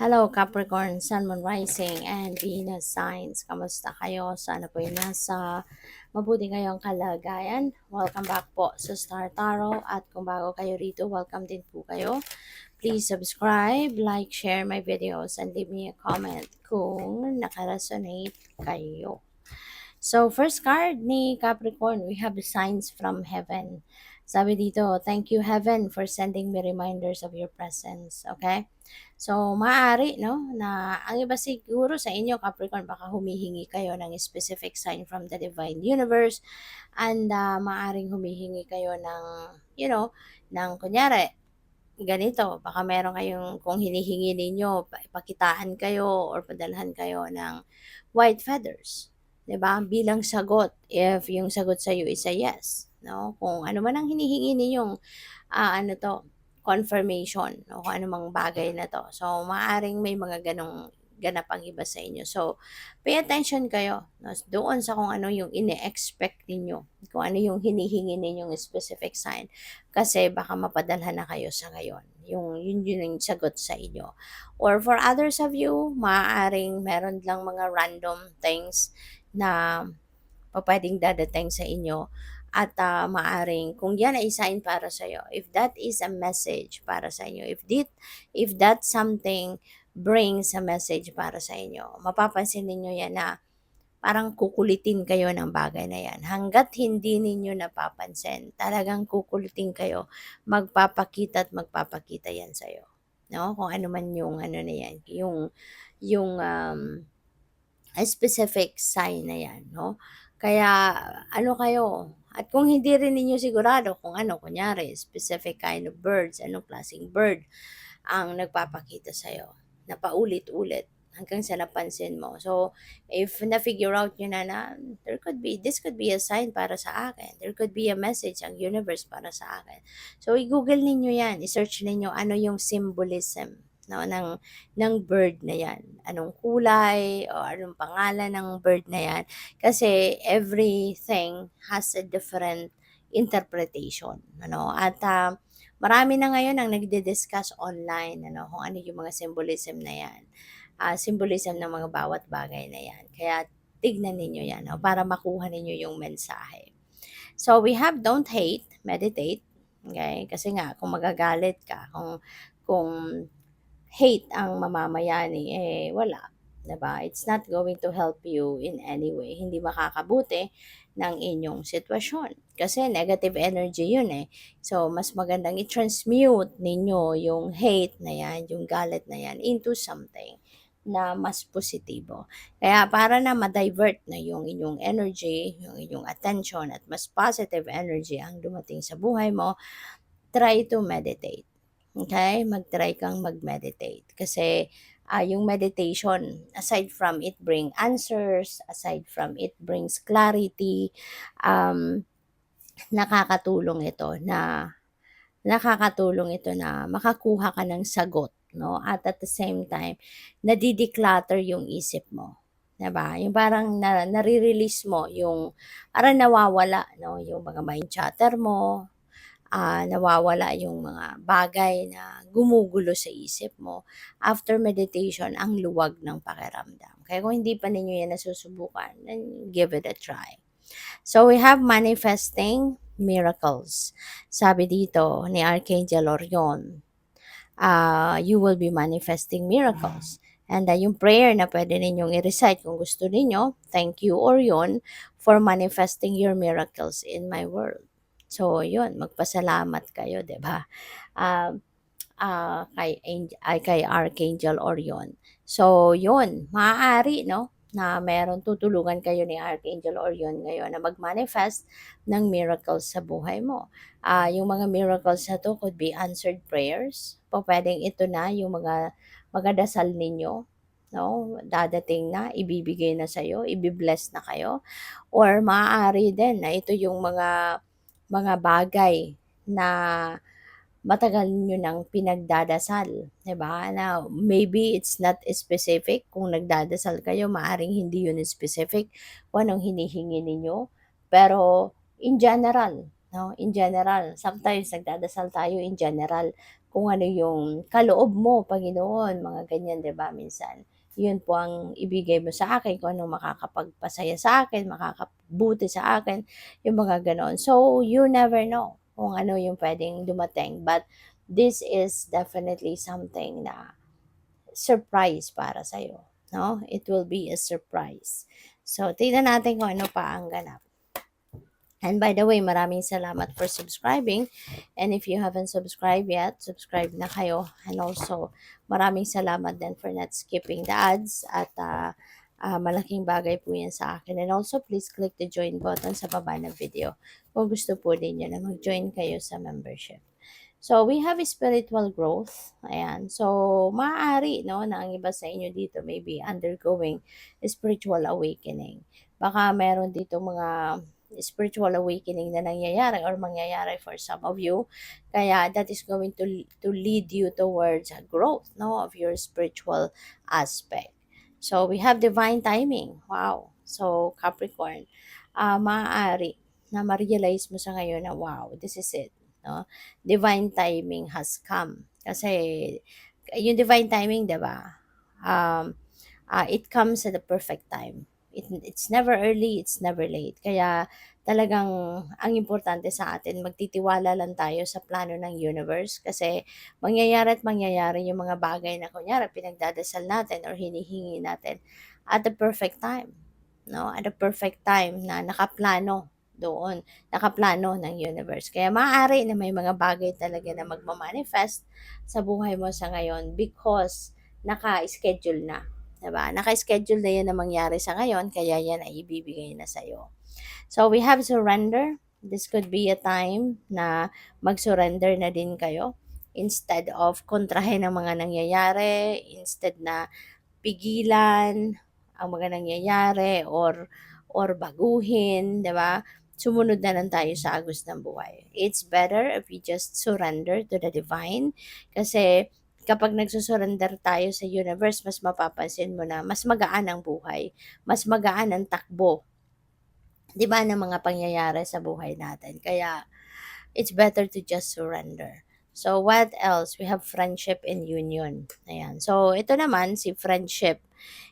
Hello Capricorn, Sun, Moon, Rising, and Venus signs. Kamusta kayo? Sana po yung nasa mabuti kayong kalagayan. Welcome back po sa Star Tarot. At kung bago kayo rito, welcome din po kayo. Please subscribe, like, share my videos, and leave me a comment kung nakaresonate kayo. So, first card ni Capricorn, we have signs from heaven. Sabi dito, thank you heaven for sending me reminders of your presence. Okay? So, maaari, no, na ang iba siguro sa inyo, Capricorn, baka humihingi kayo ng specific sign from the divine universe and maaring humihingi kayo ng, ng kunyari, ganito, baka meron kayong, kung hinihingi ninyo, pakitaan kayo or padalhan kayo ng white feathers. 'Di ba? Bilang sagot, if yung sagot sa iyo is a yes, no? Kung ano man ang hinihingi ninyong ano 'to, confirmation o kung anumang bagay na 'to. So, maaaring may mga ganong ganap ang iba sa inyo. So, pay attention kayo, no, doon sa kung ano yung ine-expect ninyo, kung ano yung hinihingi ninyong specific sign. Kasi baka mapadalhan na kayo sa ngayon. Yun yung sagot sa inyo. Or for others of you, maaaring meron lang mga random things na pupuwedeng dadating sa inyo at maaring kung yan ay sign para sa iyo, if that is a message para sa inyo, if that something brings a message para sa inyo, mapapansin ninyo yan na parang kukulitin kayo ng bagay na yan. Hangga't hindi ninyo napapansin, talagang kukulitin kayo, magpapakita at magpapakita yan sa'yo. No? Kung ano man yung ano na yan, yung a specific sign na yan, no? Kaya ano kayo, at kung hindi rin ninyo sigurado kung ano, kunyari, specific kind of birds, anong klaseng bird ang nagpapakita sa'yo, na paulit-ulit hanggang sa napansin mo. So, if na-figure out nyo na this could be a sign para sa akin. There could be a message ang universe para sa akin. So, i-google ninyo yan. I-search ninyo ano yung symbolism, no, ng bird na yan. Anong kulay o anong pangalan ng bird na yan. Kasi everything has a different interpretation. Ano? At marami na ngayon ang nagdi-discuss online kung ano yung mga symbolism na yan. Symbolism ng mga bawat bagay na yan. Kaya tignan ninyo yan para makuha ninyo yung mensahe. So we have don't hate, meditate. Okay? Kasi nga kung magagalit ka, kung hate ang mamamayani, wala. Diba? It's not going to help you in any way. Hindi makakabuti ng inyong sitwasyon. Kasi negative energy yun eh. So, mas magandang i-transmute ninyo yung hate na yan, yung galit na yan, into something na mas positibo. Kaya para na ma-divert na yung inyong energy, yung inyong attention at mas positive energy ang dumating sa buhay mo, try to meditate. Okay? Mag-try kang mag-meditate. Kasi yung meditation, aside from it bring answers, aside from it brings clarity, um, nakakatulong ito na makakuha ka ng sagot, no? At the same time, nadi-declutter yung isip mo. 'Di ba? Yung parang nare-release mo yung parang nawawala, no, yung mga mind chatter mo, nawawala yung mga bagay na gumugulo sa isip mo. After meditation, ang luwag ng pakiramdam. Kaya kung hindi pa ninyo yan nasusubukan, then give it a try. So we have manifesting miracles. Sabi dito ni Archangel Orion, you will be manifesting miracles. And yung prayer na pwede ninyong i-recite kung gusto ninyo, thank you Orion for manifesting your miracles in my world. So, yun, magpasalamat kayo, di ba? Uh, kay Archangel Orion. So, yun, maaari, no, na meron tutulungan kayo ni Archangel Orion ngayon na mag-manifest ng miracles sa buhay mo. Yung mga miracles na to could be answered prayers. Pwedeng ito na yung mga dasal ninyo, no? Dadating na, ibibigay na sa'yo, ibibless na kayo. Or maaari din na ito yung mga bagay na matagal nyo nang pinagdadasal, 'di ba? Now, maybe it's not specific kung nagdadasal kayo, maaring hindi yun specific kung anong hinihingi ninyo. Pero in general, no? In general, sometimes nagdadasal tayo in general, kung ano yung kaloob mo, Panginoon, mga ganyan, 'di ba, minsan. Yun po ang ibigay mo sa akin, kung anong makakapagpasaya sa akin, makakabuti sa akin, yung mga gano'n. So, you never know kung ano yung puwedeng dumating, but this is definitely something na surprise para sa'yo, 'no? It will be a surprise. So, tingnan natin kung ano pa ang ganap. And by the way, maraming salamat for subscribing. And if you haven't subscribed yet, subscribe na kayo. And also, maraming salamat din for not skipping the ads. At malaking bagay po yan sa akin. And also, please click the join button sa baba ng video kung gusto po ninyo na mag-join kayo sa membership. So, we have spiritual growth. Ayan. So, maaari, no, na ang iba sa inyo dito may be undergoing spiritual awakening. Baka meron dito mga spiritual awakening na nangyayari or mangyayari for some of you. Kaya that is going to lead you towards growth, no, of your spiritual aspect. So, we have divine timing. Wow. So, Capricorn, maaari na ma-realize mo sa ngayon na wow, this is it, no? Divine timing has come. Kasi yung divine timing, 'di ba? It comes at the perfect time. It's never early, it's never late. Kaya talagang ang importante sa atin, magtitiwala lang tayo sa plano ng universe kasi mangyayari at mangyayari yung mga bagay na kunyari pinagdadasal natin or hinihingi natin at the perfect time. No? At the perfect time na nakaplano doon, nakaplano ng universe. Kaya maaari na may mga bagay talaga na magmamanifest sa buhay mo sa ngayon because naka-schedule na. Diba? Naka-schedule na yan na mangyari sa ngayon, kaya yan ay ibibigay na sa'yo. So, we have surrender. This could be a time na mag-surrender na din kayo instead of kontrahin ang mga nangyayari, instead na pigilan ang mga nangyayari or baguhin, 'di ba? Sumunod na lang tayo sa agos ng buhay. It's better if we just surrender to the divine kasi kapag nagsusurrender tayo sa universe, mas mapapansin mo na mas magaan ang buhay, mas magaan ang takbo, 'di ba, ng mga pangyayari sa buhay natin. Kaya it's better to just surrender. So, what else? We have friendship and union. Ayan. So, ito naman, si friendship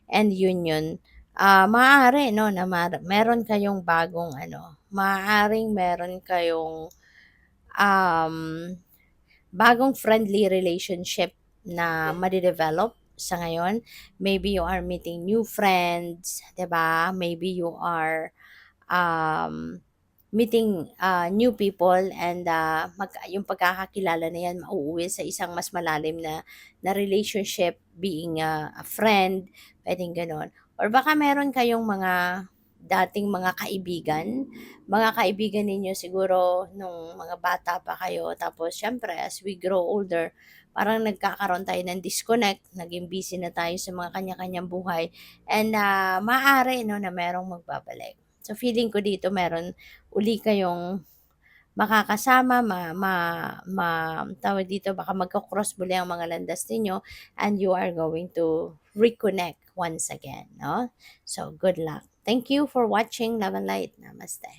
and union. Maaari, no, na meron kayong bagong, maaaring meron kayong um, bagong friendly relationship na madidevelop sa ngayon. Maybe you are meeting new friends, 'di ba? Maybe you are um, meeting new people and yung pagkakakilala na yan mauuwi sa isang mas malalim na relationship, being a friend, pwedeng ganon. Or baka meron kayong dating mga kaibigan ninyo siguro nung mga bata pa kayo. Tapos syempre, as we grow older, parang nagkakaroon tayo ng disconnect, naging busy na tayo sa mga kanya-kanyang buhay, and maaari, no, na merong magbabalik. So, feeling ko dito meron uli kayong makakasama, tawag dito, baka magka-cross muli ang mga landas ninyo and you are going to reconnect once again, no? So, good luck. Thank you for watching. Love and light. Namaste.